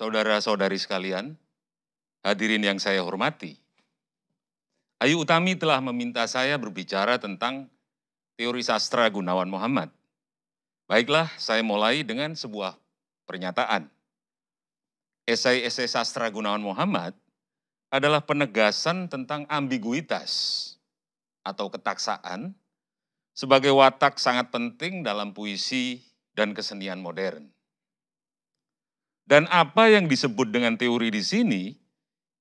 Saudara-saudari sekalian, hadirin yang saya hormati, Ayu Utami telah meminta saya berbicara tentang teori sastra Gunawan Muhammad. Baiklah, saya mulai dengan sebuah pernyataan. Esai-esai sastra Gunawan Muhammad adalah penegasan tentang ambiguitas atau ketaksaan sebagai watak sangat penting dalam puisi dan kesenian modern. Dan apa yang disebut dengan teori di sini,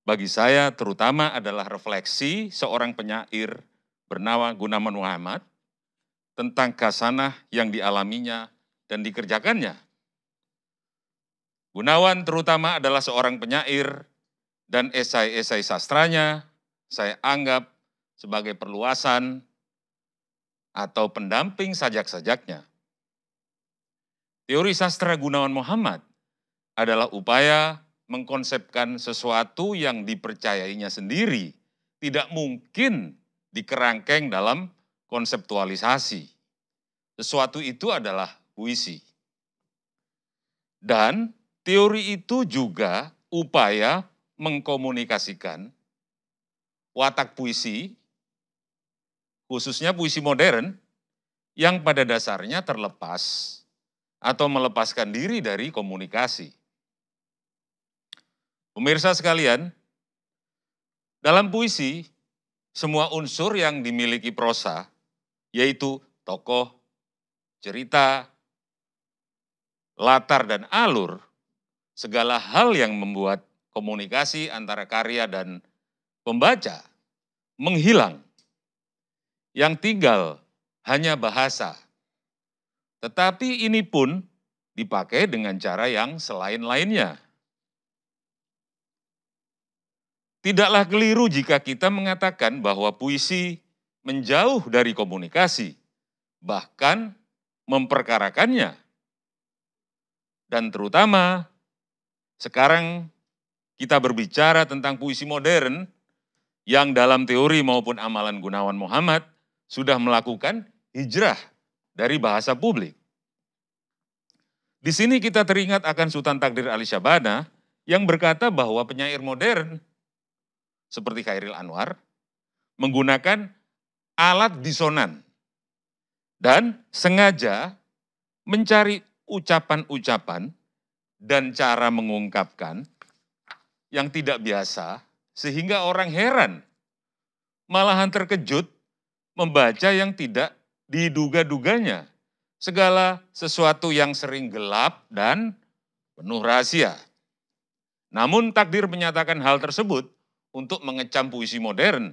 bagi saya terutama adalah refleksi seorang penyair bernama Gunawan Muhammad tentang khasanah yang dialaminya dan dikerjakannya. Gunawan terutama adalah seorang penyair dan esai-esai sastranya saya anggap sebagai perluasan atau pendamping sajak-sajaknya. Teori sastra Gunawan Muhammad adalah upaya mengkonsepkan sesuatu yang dipercayainya sendiri, tidak mungkin dikerangkeng dalam konseptualisasi. Sesuatu itu adalah puisi. Dan teori itu juga upaya mengkomunikasikan watak puisi, khususnya puisi modern, yang pada dasarnya terlepas atau melepaskan diri dari komunikasi. Pemirsa sekalian, dalam puisi, semua unsur yang dimiliki prosa, yaitu tokoh, cerita, latar dan alur, segala hal yang membuat komunikasi antara karya dan pembaca menghilang. Yang tinggal hanya bahasa. Tetapi ini pun dipakai dengan cara yang selain-lainnya. Tidaklah keliru jika kita mengatakan bahwa puisi menjauh dari komunikasi, bahkan memperkarakannya. Dan terutama sekarang kita berbicara tentang puisi modern yang dalam teori maupun amalan Gunawan Muhammad sudah melakukan hijrah dari bahasa publik. Di sini kita teringat akan Sultan Takdir Ali Syabana yang berkata bahwa penyair modern seperti Chairil Anwar menggunakan alat disonan dan sengaja mencari ucapan-ucapan dan cara mengungkapkan yang tidak biasa sehingga orang heran, malahan terkejut membaca yang tidak diduga-duganya, segala sesuatu yang sering gelap dan penuh rahasia. Namun Takdir menyatakan hal tersebut untuk mengecam puisi modern.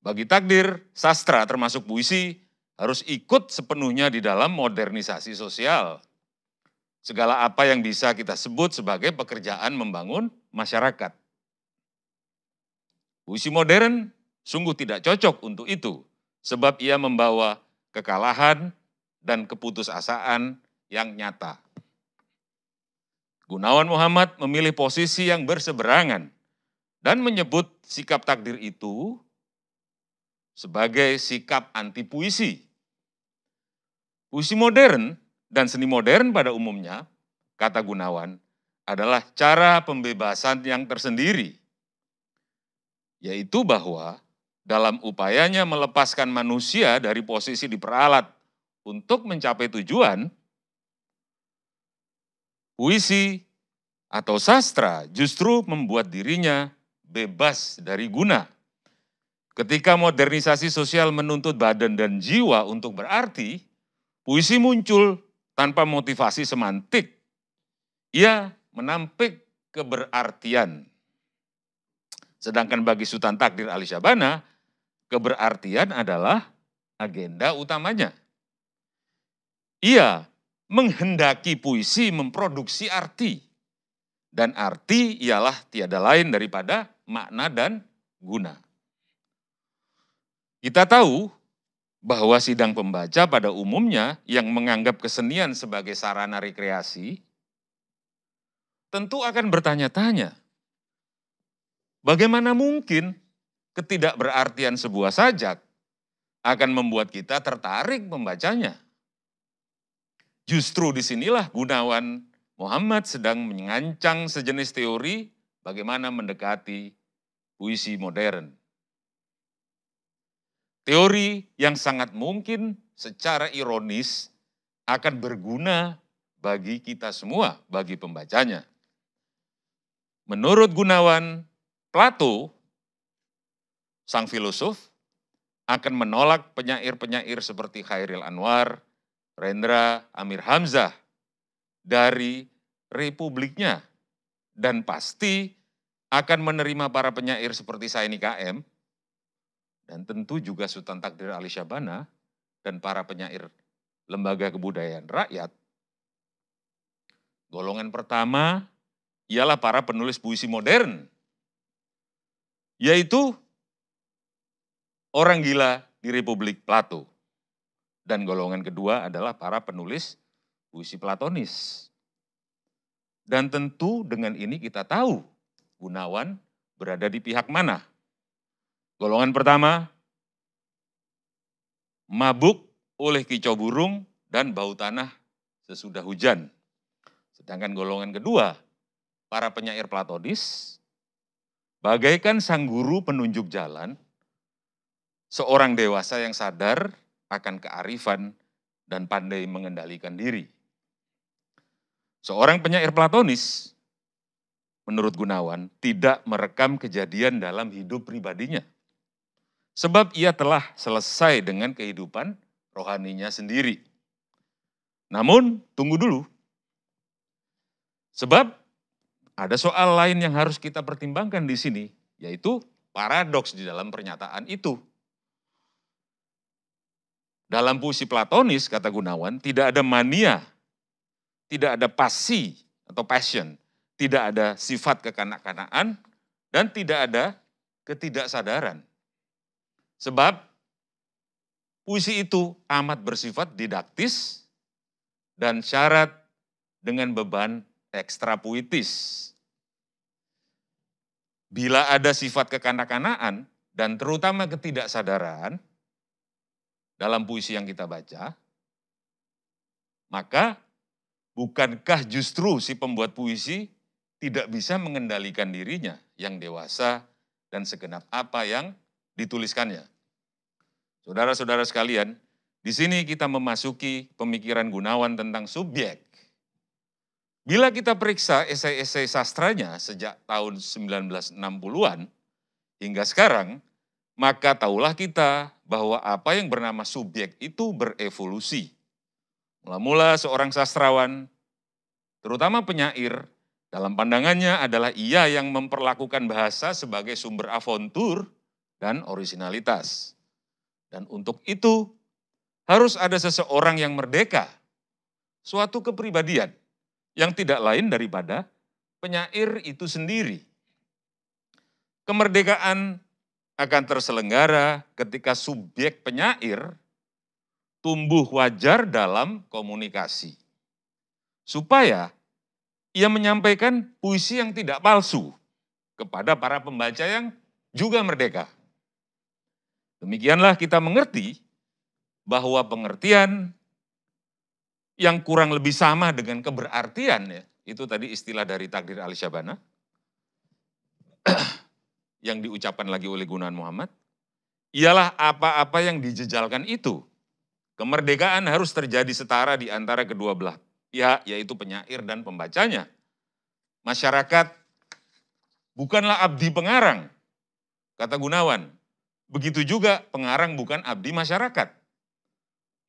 Bagi Takdir, sastra termasuk puisi harus ikut sepenuhnya di dalam modernisasi sosial. Segala apa yang bisa kita sebut sebagai pekerjaan membangun masyarakat. Puisi modern sungguh tidak cocok untuk itu, sebab ia membawa kekalahan dan keputusasaan yang nyata. Gunawan Muhammad memilih posisi yang berseberangan dan menyebut sikap Takdir itu sebagai sikap anti puisi. Puisi modern dan seni modern pada umumnya, kata Gunawan, adalah cara pembebasan yang tersendiri, yaitu bahwa dalam upayanya melepaskan manusia dari posisi diperalat untuk mencapai tujuan, puisi atau sastra justru membuat dirinya bebas dari guna. Ketika modernisasi sosial menuntut badan dan jiwa untuk berarti, puisi muncul tanpa motivasi semantik. Ia menampik keberartian. Sedangkan bagi Sultan Takdir Ali Syabana, keberartian adalah agenda utamanya. Ia menghendaki puisi memproduksi arti. Dan arti ialah tiada lain daripada makna dan guna. Kita tahu bahwa sidang pembaca pada umumnya yang menganggap kesenian sebagai sarana rekreasi, tentu akan bertanya-tanya, bagaimana mungkin ketidakberartian sebuah sajak akan membuat kita tertarik membacanya? Justru disinilah Gunawan Muhammad sedang mengancang sejenis teori bagaimana mendekati puisi modern. Teori yang sangat mungkin secara ironis akan berguna bagi kita semua, bagi pembacanya. Menurut Gunawan, Plato, sang filosof, akan menolak penyair-penyair seperti Khairil Anwar, Rendra, Amir Hamzah dari republiknya, dan pasti akan menerima para penyair seperti Saini KM, dan tentu juga Sultan Takdir Ali Syabana, dan para penyair lembaga kebudayaan rakyat. Golongan pertama ialah para penulis puisi modern, yaitu orang gila di Republik Plato. Dan golongan kedua adalah para penulis puisi platonis. Dan tentu dengan ini kita tahu Gunawan berada di pihak mana. Golongan pertama, mabuk oleh kicau burung dan bau tanah sesudah hujan. Sedangkan golongan kedua, para penyair platonis, bagaikan sang guru penunjuk jalan, seorang dewasa yang sadar akan kearifan dan pandai mengendalikan diri. Seorang penyair platonis, menurut Gunawan, tidak merekam kejadian dalam hidup pribadinya. Sebab ia telah selesai dengan kehidupan rohaninya sendiri. Namun, tunggu dulu. Sebab ada soal lain yang harus kita pertimbangkan di sini, yaitu paradoks di dalam pernyataan itu. Dalam puisi platonis, kata Gunawan, tidak ada mania, tidak ada pasi atau passion, tidak ada sifat kekanak-kanakan, dan tidak ada ketidaksadaran. Sebab puisi itu amat bersifat didaktis dan syarat dengan beban ekstra puitis. Bila ada sifat kekanak-kanakan dan terutama ketidaksadaran dalam puisi yang kita baca, maka bukankah justru si pembuat puisi tidak bisa mengendalikan dirinya yang dewasa dan segenap apa yang dituliskannya? Saudara-saudara sekalian, di sini kita memasuki pemikiran Gunawan tentang subjek. Bila kita periksa esai-esai sastranya sejak tahun 1960-an hingga sekarang, maka tahulah kita bahwa apa yang bernama subjek itu berevolusi. Mula-mula seorang sastrawan, terutama penyair, dalam pandangannya adalah ia yang memperlakukan bahasa sebagai sumber avantur dan orisinalitas. Dan untuk itu harus ada seseorang yang merdeka, suatu kepribadian yang tidak lain daripada penyair itu sendiri. Kemerdekaan akan terselenggara ketika subjek penyair tumbuh wajar dalam komunikasi. Supaya ia menyampaikan puisi yang tidak palsu kepada para pembaca yang juga merdeka. Demikianlah kita mengerti bahwa pengertian yang kurang lebih sama dengan keberartian, ya, itu tadi istilah dari Takdir Ali Syabana, yang diucapkan lagi oleh Gunawan Muhammad, ialah apa-apa yang dijejalkan itu. Kemerdekaan harus terjadi setara di antara kedua belah pihak, yaitu penyair dan pembacanya. Masyarakat bukanlah abdi pengarang, kata Gunawan. Begitu juga pengarang bukan abdi masyarakat.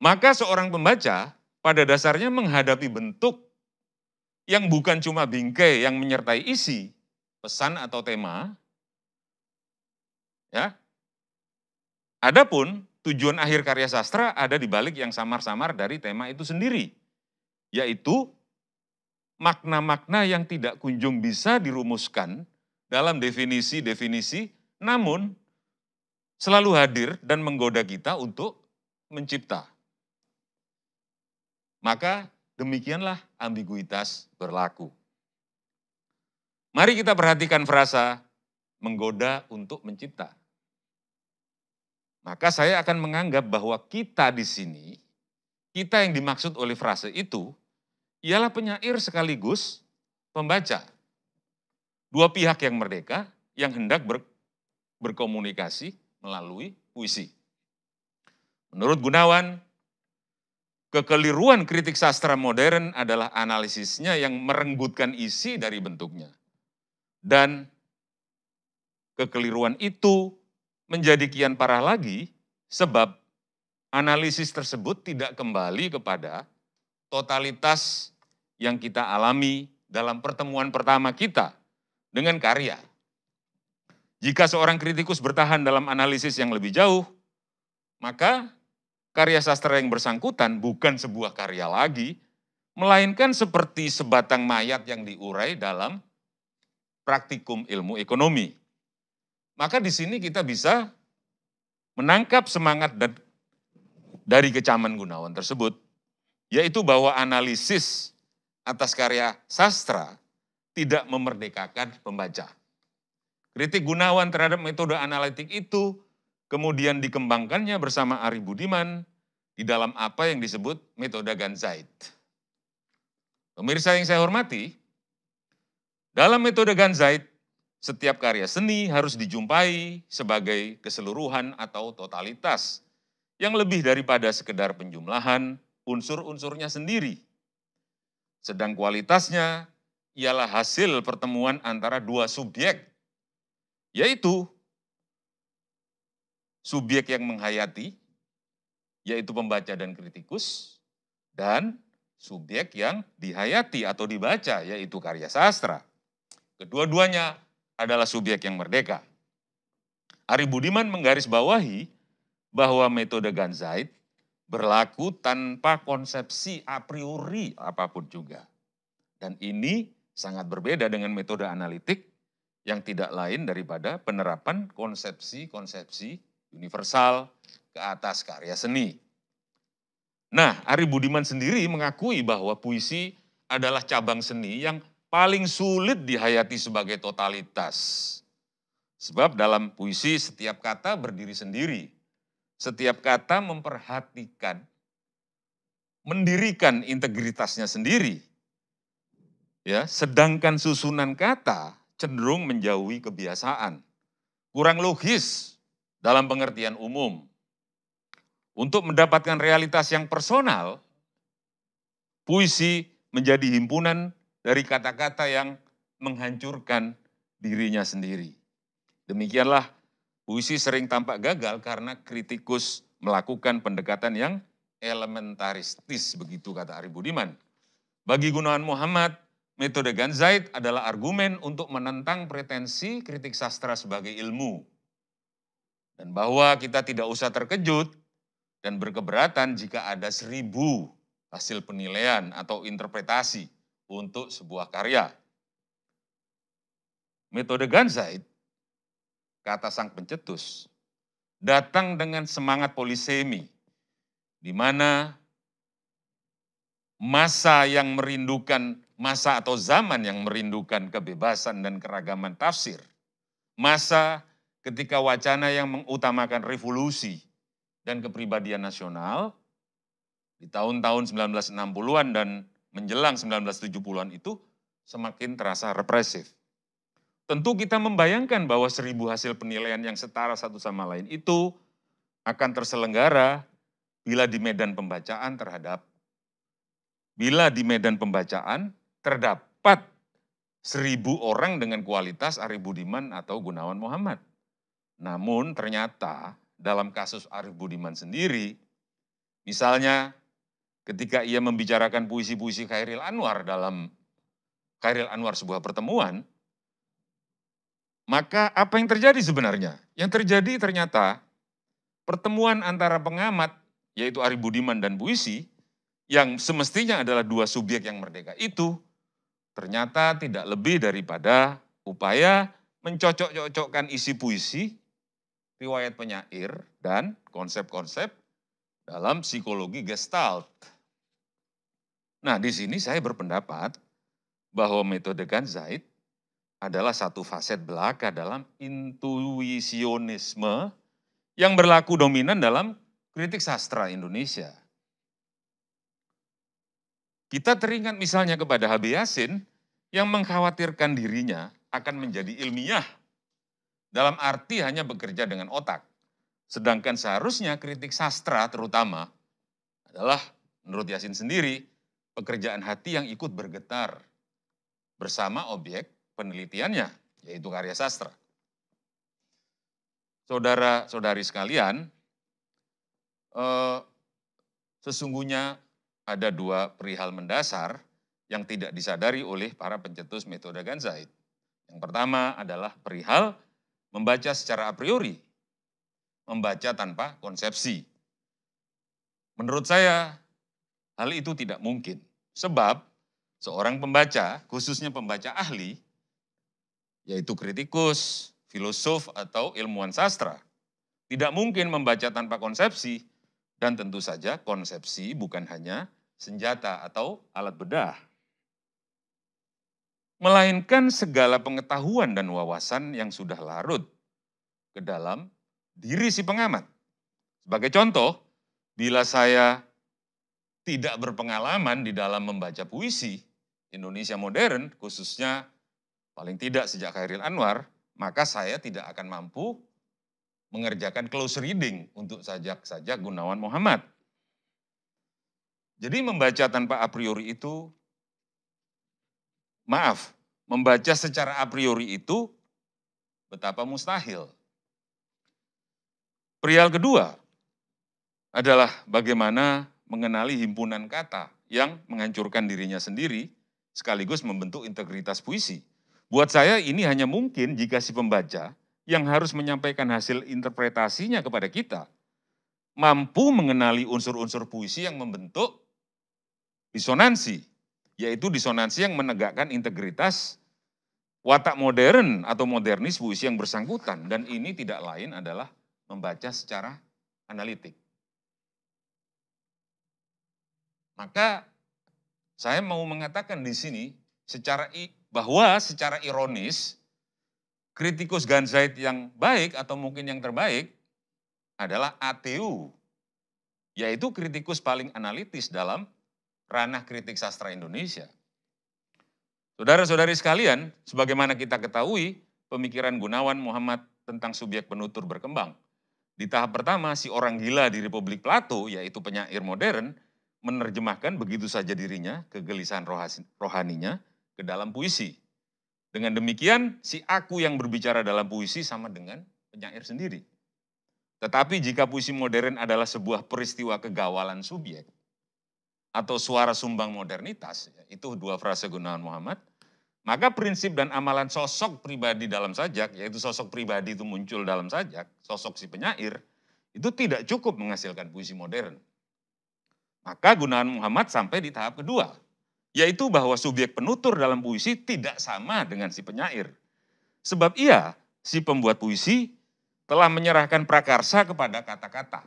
Maka seorang pembaca pada dasarnya menghadapi bentuk yang bukan cuma bingkai yang menyertai isi, pesan atau tema. Ya. Adapun tujuan akhir karya sastra ada di balik yang samar-samar dari tema itu sendiri, yaitu makna-makna yang tidak kunjung bisa dirumuskan dalam definisi-definisi, namun selalu hadir dan menggoda kita untuk mencipta. Maka demikianlah ambiguitas berlaku. Mari kita perhatikan frasa menggoda untuk mencipta. Maka saya akan menganggap bahwa kita di sini, kita yang dimaksud oleh frase itu, ialah penyair sekaligus pembaca. Dua pihak yang merdeka yang hendak berkomunikasi melalui puisi. Menurut Gunawan, kekeliruan kritik sastra modern adalah analisisnya yang merenggutkan isi dari bentuknya. Dan kekeliruan itu menjadi kian parah lagi sebab analisis tersebut tidak kembali kepada totalitas yang kita alami dalam pertemuan pertama kita dengan karya. Jika seorang kritikus bertahan dalam analisis yang lebih jauh, maka karya sastra yang bersangkutan bukan sebuah karya lagi, melainkan seperti sebatang mayat yang diurai dalam praktikum ilmu ekonomi. Maka di sini kita bisa menangkap semangat dari kecaman Gunawan tersebut, yaitu bahwa analisis atas karya sastra tidak memerdekakan pembaca. Kritik Gunawan terhadap metode analitik itu kemudian dikembangkannya bersama Ari Budiman di dalam apa yang disebut metode Ganzait. Pemirsa yang saya hormati, dalam metode Ganzait, setiap karya seni harus dijumpai sebagai keseluruhan atau totalitas yang lebih daripada sekedar penjumlahan unsur-unsurnya sendiri. Sedang kualitasnya ialah hasil pertemuan antara dua subjek, yaitu subjek yang menghayati, yaitu pembaca dan kritikus, dan subjek yang dihayati atau dibaca, yaitu karya sastra. Kedua-duanya adalah subjek yang merdeka. Ari Budiman menggarisbawahi bahwa metode Ganzait berlaku tanpa konsepsi a priori apapun juga. Dan ini sangat berbeda dengan metode analitik yang tidak lain daripada penerapan konsepsi-konsepsi universal ke atas karya seni. Nah, Ari Budiman sendiri mengakui bahwa puisi adalah cabang seni yang paling sulit dihayati sebagai totalitas. Sebab dalam puisi setiap kata berdiri sendiri. Setiap kata memperhatikan, mendirikan integritasnya sendiri. Ya, sedangkan susunan kata cenderung menjauhi kebiasaan. Kurang logis dalam pengertian umum. Untuk mendapatkan realitas yang personal, puisi menjadi himpunan dari kata-kata yang menghancurkan dirinya sendiri. Demikianlah puisi sering tampak gagal karena kritikus melakukan pendekatan yang elementaristis, begitu kata Ari Budiman. Bagi Gunawan Muhammad, metode Ganzait adalah argumen untuk menentang pretensi kritik sastra sebagai ilmu. Dan bahwa kita tidak usah terkejut dan berkeberatan jika ada 1000 hasil penilaian atau interpretasi untuk sebuah karya. Metode Ganzait, kata sang pencetus, datang dengan semangat polisemi, di mana masa atau zaman yang merindukan kebebasan dan keragaman tafsir, masa ketika wacana yang mengutamakan revolusi dan kepribadian nasional di tahun-tahun 1960-an dan menjelang 1970-an itu semakin terasa represif. Tentu kita membayangkan bahwa 1000 hasil penilaian yang setara satu sama lain itu akan terselenggara bila di medan pembacaan terdapat 1000 orang dengan kualitas Ari Budiman atau Gunawan Muhammad. Namun ternyata dalam kasus Ari Budiman sendiri, misalnya ketika ia membicarakan puisi-puisi Chairil Anwar dalam Chairil Anwar sebuah pertemuan, maka apa yang terjadi sebenarnya? Yang terjadi ternyata pertemuan antara pengamat, yaitu Ari Budiman dan puisi, yang semestinya adalah dua subjek yang merdeka itu, ternyata tidak lebih daripada upaya mencocok-cocokkan isi puisi, riwayat penyair, dan konsep-konsep dalam psikologi Gestalt. Nah, di sini saya berpendapat bahwa metode Ganzait adalah satu faset belaka dalam intuisionisme yang berlaku dominan dalam kritik sastra Indonesia. Kita teringat misalnya kepada H.B. Yasin yang mengkhawatirkan dirinya akan menjadi ilmiah dalam arti hanya bekerja dengan otak. Sedangkan seharusnya kritik sastra terutama adalah menurut Yasin sendiri pekerjaan hati yang ikut bergetar bersama objek penelitiannya, yaitu karya sastra. Saudara-saudari sekalian, sesungguhnya ada dua perihal mendasar yang tidak disadari oleh para pencetus metode Ganzait. Yang pertama adalah perihal membaca secara a priori, membaca tanpa konsepsi. Menurut saya, hal itu tidak mungkin. Sebab seorang pembaca, khususnya pembaca ahli, yaitu kritikus, filosof, atau ilmuwan sastra, tidak mungkin membaca tanpa konsepsi, dan tentu saja konsepsi bukan hanya senjata atau alat bedah, melainkan segala pengetahuan dan wawasan yang sudah larut ke dalam diri si pengamat. Sebagai contoh, bila saya tidak berpengalaman di dalam membaca puisi Indonesia modern, khususnya paling tidak sejak Chairil Anwar, maka saya tidak akan mampu mengerjakan close reading untuk sajak-sajak Gunawan Muhammad. Jadi membaca tanpa a priori itu, membaca secara a priori itu betapa mustahil. Perihal kedua adalah bagaimana mengenali himpunan kata yang menghancurkan dirinya sendiri sekaligus membentuk integritas puisi. Buat saya ini hanya mungkin jika si pembaca yang harus menyampaikan hasil interpretasinya kepada kita mampu mengenali unsur-unsur puisi yang membentuk disonansi, yaitu disonansi yang menegakkan integritas watak modern atau modernis puisi yang bersangkutan, dan ini tidak lain adalah membaca secara analitik. Maka saya mau mengatakan di sini bahwa secara ironis kritikus Ganzait yang baik atau mungkin yang terbaik adalah ATU, yaitu kritikus paling analitis dalam ranah kritik sastra Indonesia. Saudara-saudari sekalian, sebagaimana kita ketahui, pemikiran Gunawan Muhammad tentang subjek penutur berkembang. Di tahap pertama, si orang gila di Republik Plato, yaitu penyair modern, menerjemahkan begitu saja dirinya, kegelisahan rohaninya, ke dalam puisi. Dengan demikian, si aku yang berbicara dalam puisi sama dengan penyair sendiri. Tetapi jika puisi modern adalah sebuah peristiwa kegawalan subjek, atau suara sumbang modernitas, itu dua frase Gunawan Muhammad, maka prinsip dan amalan sosok pribadi dalam sajak, yaitu sosok pribadi itu muncul dalam sajak, sosok si penyair, itu tidak cukup menghasilkan puisi modern. Maka Gunawan Muhammad sampai di tahap kedua, yaitu bahwa subjek penutur dalam puisi tidak sama dengan si penyair. Sebab ia, si pembuat puisi, telah menyerahkan prakarsa kepada kata-kata.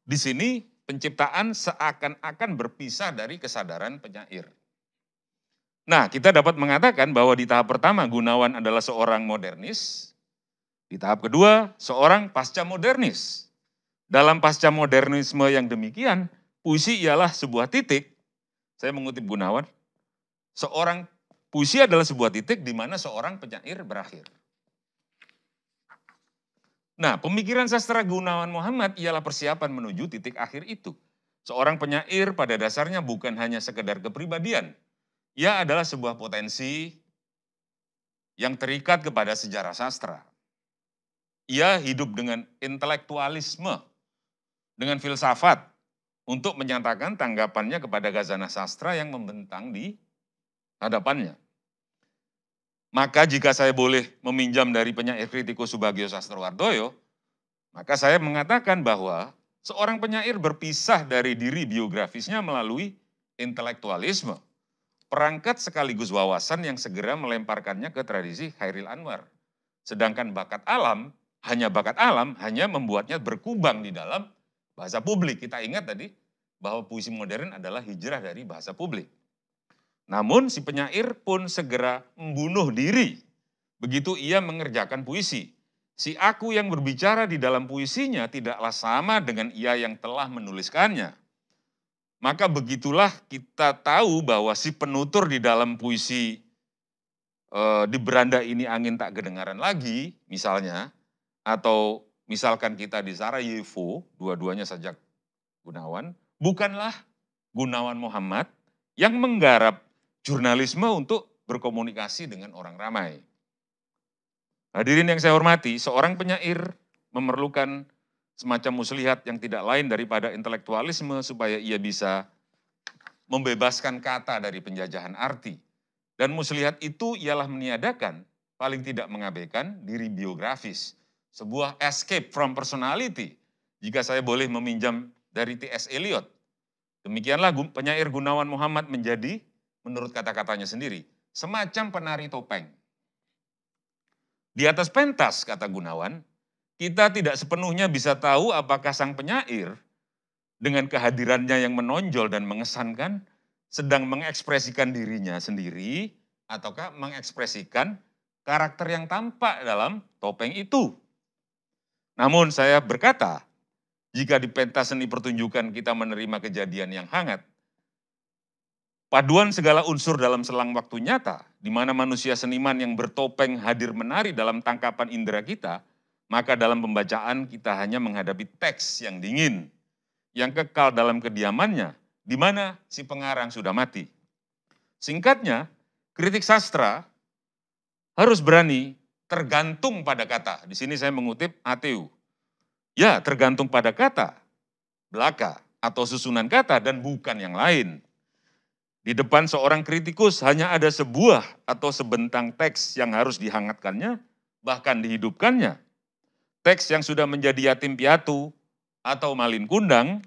Di sini penciptaan seakan-akan berpisah dari kesadaran penyair. Nah, kita dapat mengatakan bahwa di tahap pertama Gunawan adalah seorang modernis, di tahap kedua seorang pasca modernis. Dalam pasca modernisme yang demikian, puisi ialah sebuah titik. Saya mengutip Gunawan, puisi adalah sebuah titik di mana seorang penyair berakhir. Nah, pemikiran sastra Gunawan Muhammad ialah persiapan menuju titik akhir itu. Seorang penyair pada dasarnya bukan hanya sekedar kepribadian. Ia adalah sebuah potensi yang terikat kepada sejarah sastra. Ia hidup dengan intelektualisme, dengan filsafat, untuk menyatakan tanggapannya kepada khazanah sastra yang membentang di hadapannya. Maka jika saya boleh meminjam dari penyair kritikus Subagio Sastrowardoyo, maka saya mengatakan bahwa seorang penyair berpisah dari diri biografisnya melalui intelektualisme, perangkat sekaligus wawasan yang segera melemparkannya ke tradisi Chairil Anwar. Sedangkan bakat alam hanya membuatnya berkubang di dalam bahasa publik. Kita ingat tadi bahwa puisi modern adalah hijrah dari bahasa publik. Namun si penyair pun segera membunuh diri begitu ia mengerjakan puisi. Si aku yang berbicara di dalam puisinya tidaklah sama dengan ia yang telah menuliskannya. maka begitulah kita tahu bahwa si penutur di dalam puisi di beranda ini angin tak kedengaran lagi, misalnya, atau misalkan kita di Sarajevo, dua-duanya sajak Gunawan, bukanlah Gunawan Muhammad yang menggarap jurnalisme untuk berkomunikasi dengan orang ramai. Hadirin yang saya hormati, seorang penyair memerlukan semacam muslihat yang tidak lain daripada intelektualisme supaya ia bisa membebaskan kata dari penjajahan arti. Dan muslihat itu ialah meniadakan, paling tidak mengabaikan diri biografis. Sebuah escape from personality, jika saya boleh meminjam dari T.S. Eliot. Demikianlah penyair Gunawan Muhammad menjadi, menurut kata-katanya sendiri, semacam penari topeng. Di atas pentas, kata Gunawan, kita tidak sepenuhnya bisa tahu apakah sang penyair dengan kehadirannya yang menonjol dan mengesankan sedang mengekspresikan dirinya sendiri ataukah mengekspresikan karakter yang tampak dalam topeng itu. Namun saya berkata, jika di pentas seni pertunjukan kita menerima kejadian yang hangat, paduan segala unsur dalam selang waktu nyata, di mana manusia seniman yang bertopeng hadir menari dalam tangkapan indera kita, maka dalam pembacaan kita hanya menghadapi teks yang dingin, yang kekal dalam kediamannya, di mana si pengarang sudah mati. Singkatnya, kritik sastra harus berani tergantung pada kata. Di sini saya mengutip Ateu. Ya, tergantung pada kata, belaka, atau susunan kata, dan bukan yang lain. Di depan seorang kritikus hanya ada sebuah atau sebentang teks yang harus dihangatkannya, bahkan dihidupkannya. Teks yang sudah menjadi yatim piatu atau malin kundang,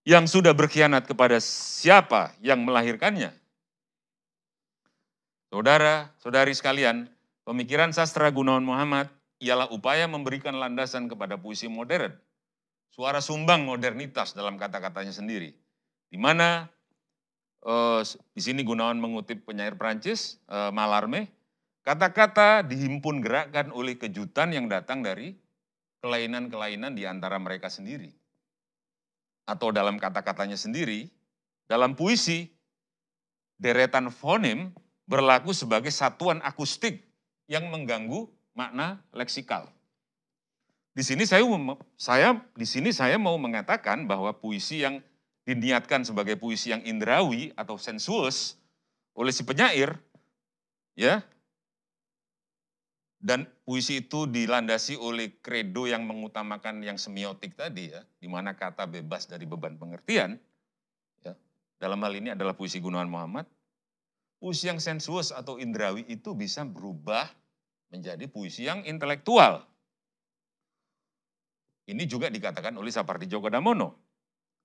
yang sudah berkhianat kepada siapa yang melahirkannya. Saudara, saudari sekalian, pemikiran sastra Gunawan Muhammad ialah upaya memberikan landasan kepada puisi modern. Suara sumbang modernitas dalam kata-katanya sendiri. Di mana di sini Gunawan mengutip penyair Prancis, Mallarmé, kata-kata dihimpun gerakkan oleh kejutan yang datang dari kelainan-kelainan di antara mereka sendiri. Atau dalam kata-katanya sendiri, dalam puisi, deretan fonem berlaku sebagai satuan akustik yang mengganggu makna leksikal. Di sini saya mau mengatakan bahwa puisi yang diniatkan sebagai puisi yang indrawi atau sensuous oleh si penyair, ya, dan puisi itu dilandasi oleh kredo yang mengutamakan yang semiotik tadi, ya, di mana kata bebas dari beban pengertian, ya, dalam hal ini adalah puisi Gunawan Muhammad. Puisi yang sensuous atau indrawi itu bisa berubah menjadi puisi yang intelektual. Ini juga dikatakan oleh Sapardi Djoko Damono.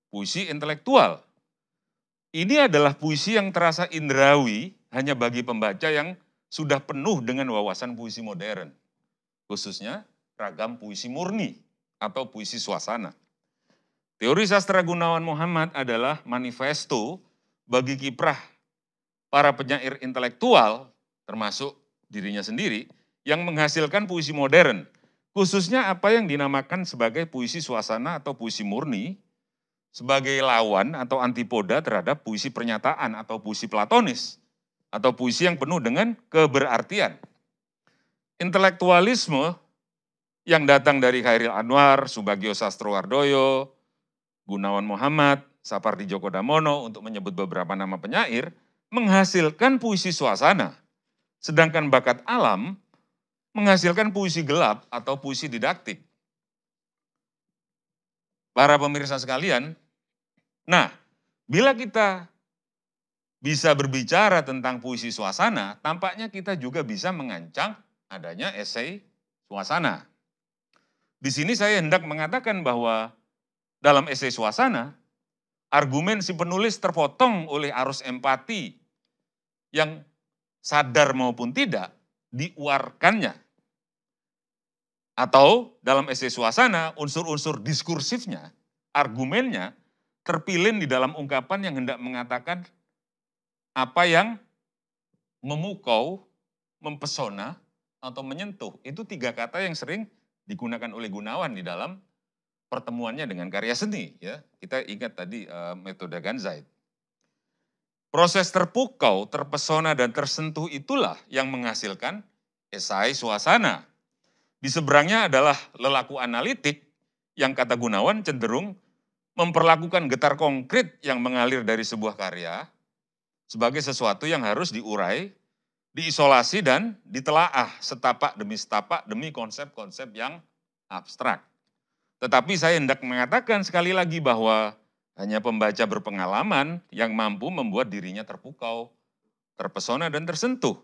Puisi intelektual. Ini adalah puisi yang terasa indrawi hanya bagi pembaca yang sudah penuh dengan wawasan puisi modern. Khususnya ragam puisi murni atau puisi suasana. Teori sastra Gunawan Muhammad adalah manifesto bagi kiprah para penyair intelektual, termasuk dirinya sendiri, yang menghasilkan puisi modern. Khususnya apa yang dinamakan sebagai puisi suasana atau puisi murni, sebagai lawan atau antipoda terhadap puisi pernyataan atau puisi platonis, atau puisi yang penuh dengan keberartian. Intelektualisme yang datang dari Chairil Anwar, Subagio Sastrowardoyo, Gunawan Muhammad, Sapardi Djoko Damono, untuk menyebut beberapa nama penyair, menghasilkan puisi suasana. Sedangkan bakat alam menghasilkan puisi gelap atau puisi didaktik. Para pemirsa sekalian, nah, bila kita bisa berbicara tentang puisi suasana, tampaknya kita juga bisa mengancang adanya esai suasana. Di sini saya hendak mengatakan bahwa dalam esai suasana, argumen si penulis terpotong oleh arus empati yang sadar maupun tidak diuarkannya. Atau dalam esai suasana, unsur-unsur diskursifnya, argumennya terpilih di dalam ungkapan yang hendak mengatakan apa yang memukau, mempesona, atau menyentuh. Itu tiga kata yang sering digunakan oleh Gunawan di dalam pertemuannya dengan karya seni. Ya, kita ingat tadi metode Ganzait. Proses terpukau, terpesona, dan tersentuh itulah yang menghasilkan esai suasana. Di seberangnya adalah lelaku analitik yang kata Gunawan cenderung memperlakukan getar konkret yang mengalir dari sebuah karya sebagai sesuatu yang harus diurai, diisolasi, dan ditelaah setapak demi konsep-konsep yang abstrak. Tetapi saya hendak mengatakan sekali lagi bahwa hanya pembaca berpengalaman yang mampu membuat dirinya terpukau, terpesona, dan tersentuh.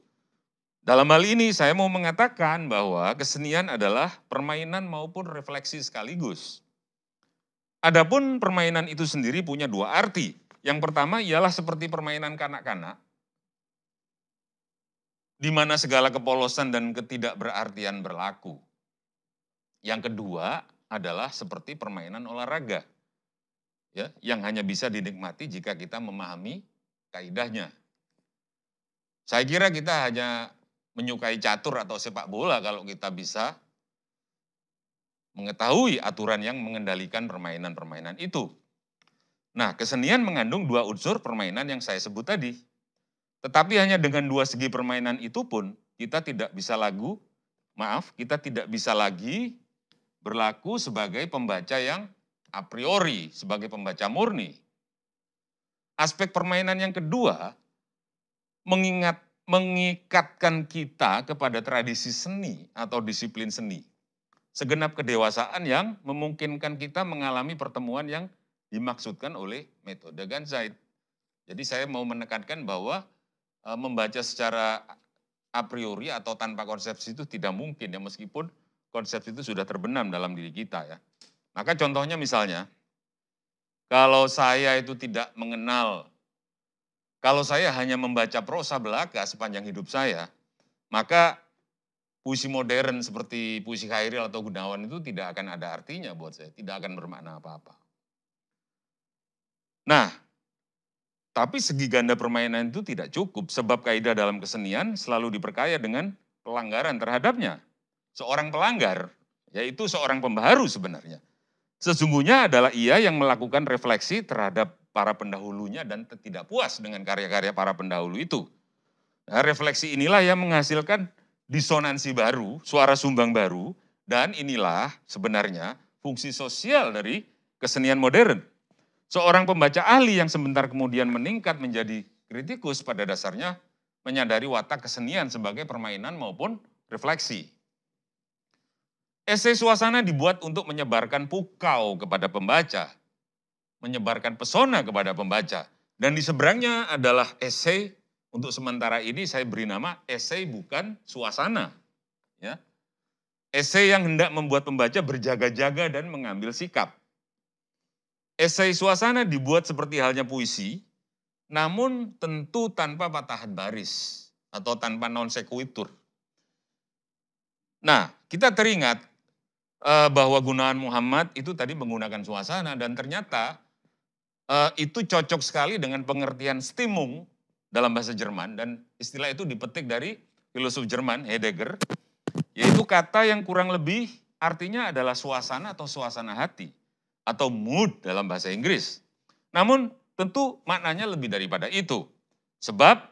Dalam hal ini saya mau mengatakan bahwa kesenian adalah permainan maupun refleksi sekaligus. Adapun permainan itu sendiri punya dua arti. Yang pertama ialah seperti permainan kanak-kanak, di mana segala kepolosan dan ketidakberartian berlaku. Yang kedua adalah seperti permainan olahraga, ya, yang hanya bisa dinikmati jika kita memahami kaidahnya. Saya kira kita hanya menyukai catur atau sepak bola kalau kita bisa mengetahui aturan yang mengendalikan permainan-permainan itu. Nah, kesenian mengandung dua unsur permainan yang saya sebut tadi. Tetapi hanya dengan dua segi permainan itu pun kita tidak bisa lagi berlaku sebagai pembaca yang a priori, sebagai pembaca murni. Aspek permainan yang kedua mengikatkan kita kepada tradisi seni atau disiplin seni. Segenap kedewasaan yang memungkinkan kita mengalami pertemuan yang dimaksudkan oleh metode Ganzait. Jadi saya mau menekankan bahwa membaca secara a priori atau tanpa konsepsi itu tidak mungkin ya, meskipun konsep itu sudah terbenam dalam diri kita ya. Maka contohnya misalnya, kalau saya itu tidak mengenal, kalau saya hanya membaca prosa belaka sepanjang hidup saya, maka puisi modern seperti puisi Khairil atau Gunawan itu tidak akan ada artinya buat saya, tidak akan bermakna apa-apa. Nah, tapi segi ganda permainan itu tidak cukup, sebab kaidah dalam kesenian selalu diperkaya dengan pelanggaran terhadapnya. Seorang pelanggar, yaitu seorang pembaharu sebenarnya. Sesungguhnya adalah ia yang melakukan refleksi terhadap para pendahulunya dan tidak puas dengan karya-karya para pendahulu itu. Nah, refleksi inilah yang menghasilkan disonansi baru, suara sumbang baru, dan inilah sebenarnya fungsi sosial dari kesenian modern. Seorang pembaca ahli yang sebentar kemudian meningkat menjadi kritikus pada dasarnya menyadari watak kesenian sebagai permainan maupun refleksi. Esai suasana dibuat untuk menyebarkan pukau kepada pembaca, menyebarkan pesona kepada pembaca. Dan di seberangnya adalah esai, untuk sementara ini saya beri nama esai bukan suasana. Ya. Esai yang hendak membuat pembaca berjaga-jaga dan mengambil sikap. Esai suasana dibuat seperti halnya puisi, namun tentu tanpa patahan baris atau tanpa non sequitur. Nah, kita teringat bahwa Gunawan Muhammad itu tadi menggunakan suasana dan ternyata itu cocok sekali dengan pengertian Stimmung dalam bahasa Jerman dan istilah itu dipetik dari filosof Jerman Heidegger, yaitu kata yang kurang lebih artinya adalah suasana atau suasana hati atau mood dalam bahasa Inggris. Namun tentu maknanya lebih daripada itu, sebab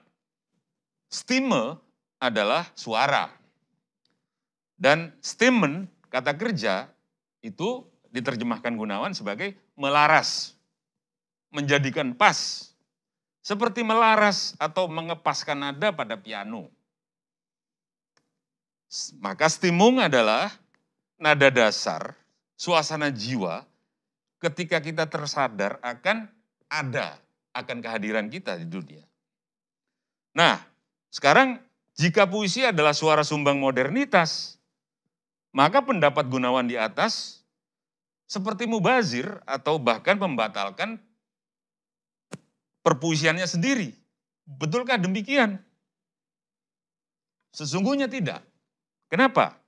Stimme adalah suara dan Stimmen kata kerja itu diterjemahkan Gunawan sebagai melaras, menjadikan pas, seperti melaras atau mengepaskan nada pada piano. Maka Stimmung adalah nada dasar, suasana jiwa ketika kita tersadar akan kehadiran kita di dunia. Nah, sekarang jika puisi adalah suara sumbang modernitas, maka pendapat Gunawan di atas seperti mubazir atau bahkan membatalkan perpuisiannya sendiri. Betulkah demikian? Sesungguhnya tidak. Kenapa?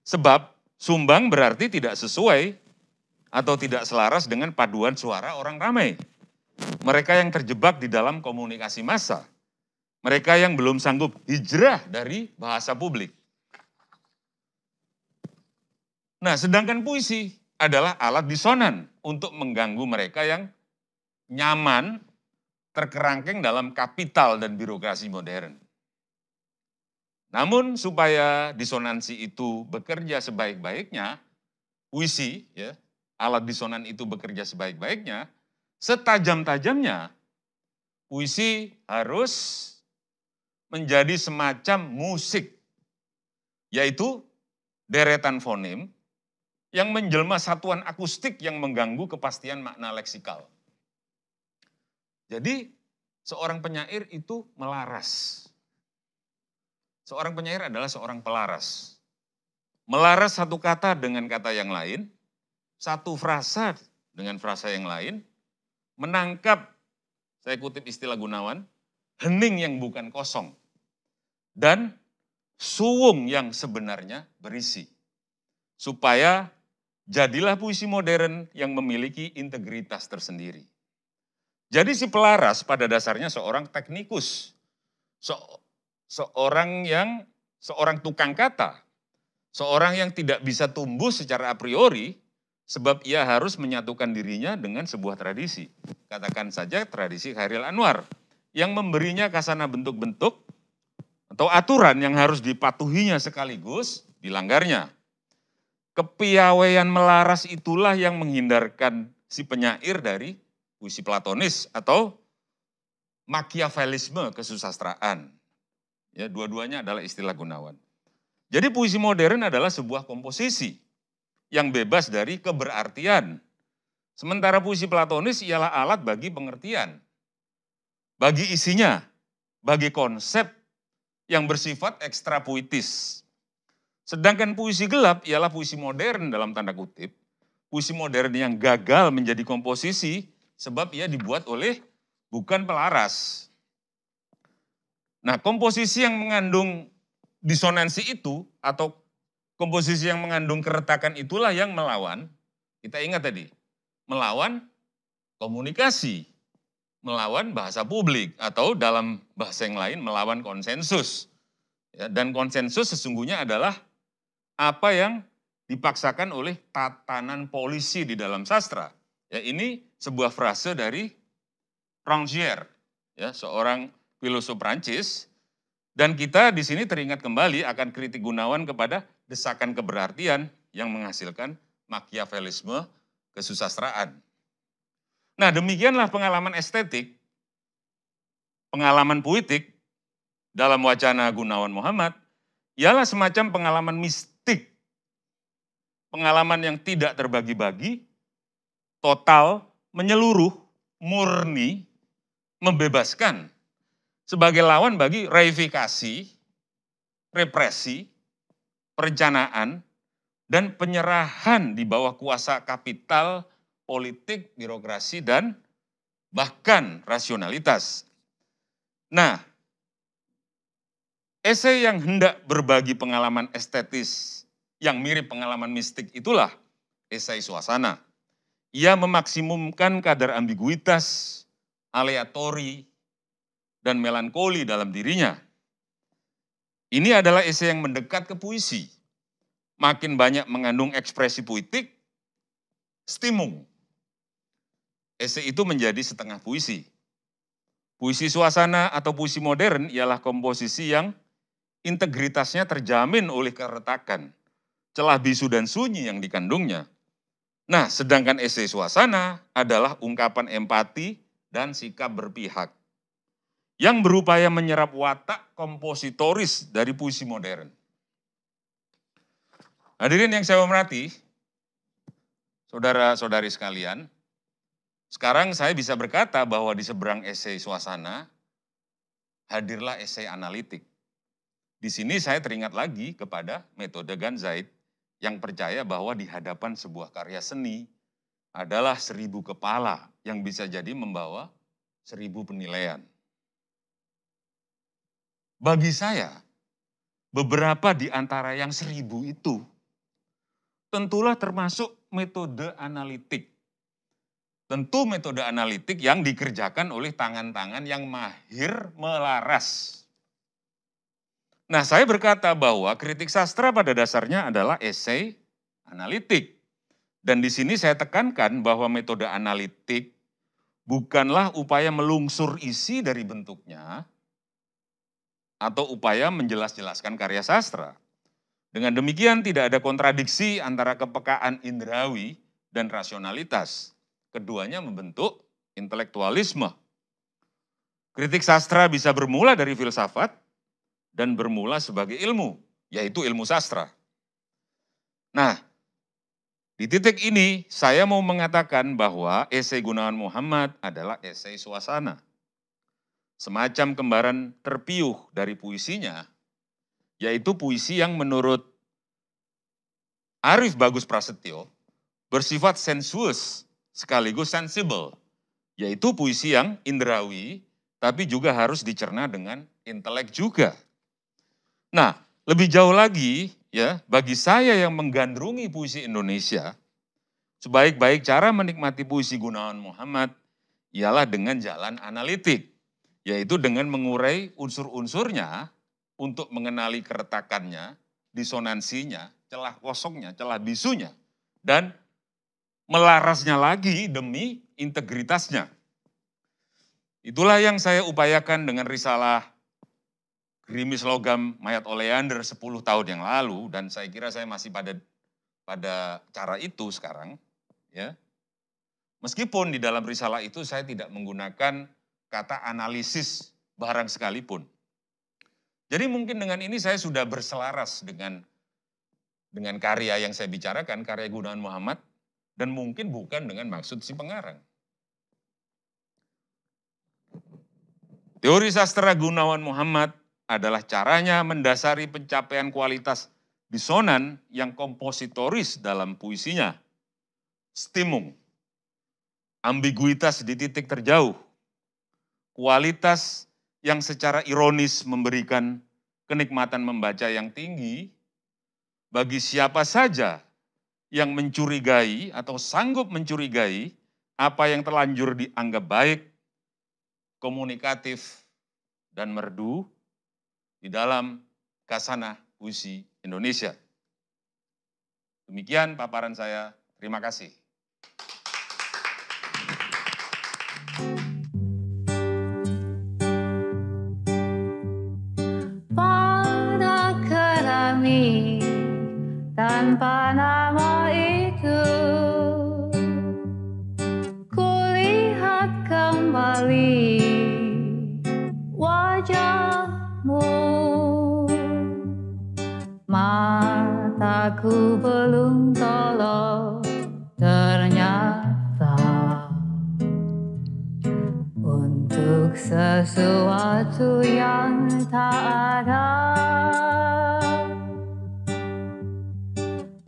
Sebab sumbang berarti tidak sesuai atau tidak selaras dengan paduan suara orang ramai. Mereka yang terjebak di dalam komunikasi massa. Mereka yang belum sanggup hijrah dari bahasa publik. Nah, sedangkan puisi adalah alat disonan untuk mengganggu mereka yang nyaman terkerangkeng dalam kapital dan birokrasi modern. Namun supaya disonansi itu bekerja sebaik-baiknya, puisi, ya, alat disonan itu bekerja sebaik-baiknya, setajam-tajamnya, puisi harus menjadi semacam musik, yaitu deretan fonem yang menjelma satuan akustik yang mengganggu kepastian makna leksikal. Jadi seorang penyair itu melaras. Seorang penyair adalah seorang pelaras. Melaras satu kata dengan kata yang lain, satu frasa dengan frasa yang lain, menangkap, saya kutip istilah Gunawan, hening yang bukan kosong, dan suwung yang sebenarnya berisi. Supaya jadilah puisi modern yang memiliki integritas tersendiri. Jadi si pelaras pada dasarnya seorang teknikus, seorang tukang kata, seorang yang tidak bisa tumbuh secara a priori, sebab ia harus menyatukan dirinya dengan sebuah tradisi. Katakan saja tradisi Chairil Anwar, yang memberinya kasana bentuk-bentuk atau aturan yang harus dipatuhinya sekaligus dilanggarnya. Kepiawaian melaras itulah yang menghindarkan si penyair dari puisi platonis atau makiavelisme kesusastraan. Ya, dua-duanya adalah istilah Gunawan. Jadi puisi modern adalah sebuah komposisi yang bebas dari keberartian. Sementara puisi platonis ialah alat bagi pengertian, bagi isinya, bagi konsep yang bersifat ekstra puitis. Sedangkan puisi gelap ialah puisi modern dalam tanda kutip, puisi modern yang gagal menjadi komposisi sebab ia dibuat oleh bukan pelaras. Nah, komposisi yang mengandung disonansi itu atau komposisi yang mengandung keretakan itulah yang melawan, kita ingat tadi, melawan komunikasi, melawan bahasa publik atau dalam bahasa yang lain melawan konsensus. Ya, dan konsensus sesungguhnya adalah apa yang dipaksakan oleh tatanan polisi di dalam sastra. Ya, ini sebuah frase dari Rangier, ya, seorang filosof Prancis, dan kita di sini teringat kembali akan kritik Gunawan kepada desakan keberartian yang menghasilkan makiavelisme kesusastraan. Nah, demikianlah pengalaman estetik, pengalaman puitik dalam wacana Gunawan Muhammad, ialah semacam pengalaman mistik, pengalaman yang tidak terbagi-bagi, total, menyeluruh, murni, membebaskan sebagai lawan bagi reifikasi, represi, perencanaan, dan penyerahan di bawah kuasa kapital, politik, birokrasi, dan bahkan rasionalitas. Nah, esai yang hendak berbagi pengalaman estetis yang mirip pengalaman mistik itulah esai suasana. Ia memaksimumkan kadar ambiguitas, aleatori, dan melankoli dalam dirinya. Ini adalah esai yang mendekat ke puisi. Makin banyak mengandung ekspresi puitik, stimung. Esai itu menjadi setengah puisi. Puisi suasana atau puisi modern ialah komposisi yang integritasnya terjamin oleh keretakan, celah bisu dan sunyi yang dikandungnya. Nah, sedangkan esai suasana adalah ungkapan empati dan sikap berpihak yang berupaya menyerap watak kompositoris dari puisi modern. Hadirin yang saya hormati, saudara-saudari sekalian, sekarang saya bisa berkata bahwa di seberang esai suasana, hadirlah esai analitik. Di sini saya teringat lagi kepada metode Ganzait yang percaya bahwa di hadapan sebuah karya seni adalah 1000 kepala yang bisa jadi membawa 1000 penilaian. Bagi saya, beberapa di antara yang 1000 itu tentulah termasuk metode analitik. Tentu metode analitik yang dikerjakan oleh tangan-tangan yang mahir melaras. Nah, saya berkata bahwa kritik sastra pada dasarnya adalah esai analitik. Dan di sini saya tekankan bahwa metode analitik bukanlah upaya melungsur isi dari bentuknya atau upaya menjelas-jelaskan karya sastra. Dengan demikian tidak ada kontradiksi antara kepekaan indrawi dan rasionalitas. Keduanya membentuk intelektualisme. Kritik sastra bisa bermula dari filsafat dan bermula sebagai ilmu, yaitu ilmu sastra. Nah, di titik ini saya mau mengatakan bahwa esai Gunawan Muhammad adalah esai suasana. Semacam kembaran terpiuh dari puisinya, yaitu puisi yang menurut Arif Bagus Prasetyo bersifat sensuous sekaligus sensible, yaitu puisi yang indrawi tapi juga harus dicerna dengan intelek juga. Nah, lebih jauh lagi ya, bagi saya yang menggandrungi puisi Indonesia, sebaik-baik cara menikmati puisi Gunawan Muhammad ialah dengan jalan analitik, yaitu dengan mengurai unsur-unsurnya untuk mengenali keretakannya, disonansinya, celah kosongnya, celah bisunya, dan melarasnya lagi demi integritasnya. Itulah yang saya upayakan dengan risalah Gerimis Logam Mayat Oleander 10 tahun yang lalu, dan saya kira saya masih pada cara itu sekarang. Ya. Meskipun di dalam risalah itu saya tidak menggunakan kata analisis barang sekalipun. Jadi mungkin dengan ini saya sudah berselaras dengan karya yang saya bicarakan, karya Gunawan Muhammad, dan mungkin bukan dengan maksud si pengarang. Teori sastra Gunawan Muhammad adalah caranya mendasari pencapaian kualitas disonan yang kompositoris dalam puisinya. Stimung, ambiguitas di titik terjauh, kualitas yang secara ironis memberikan kenikmatan membaca yang tinggi bagi siapa saja yang mencurigai atau sanggup mencurigai apa yang terlanjur dianggap baik, komunikatif, dan merdu di dalam khasanah puisi Indonesia. Demikian paparan saya. Terima kasih. Pada kami tanpa nama itu, kulihat kembali wajahmu. Mataku belum tolong ternyata untuk sesuatu yang tak ada.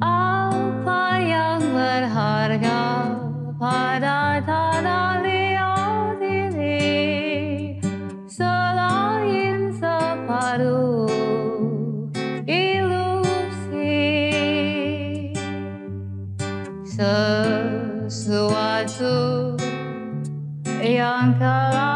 Apa yang berharga pada tanah liat ini selain separuh sesuatu yang telah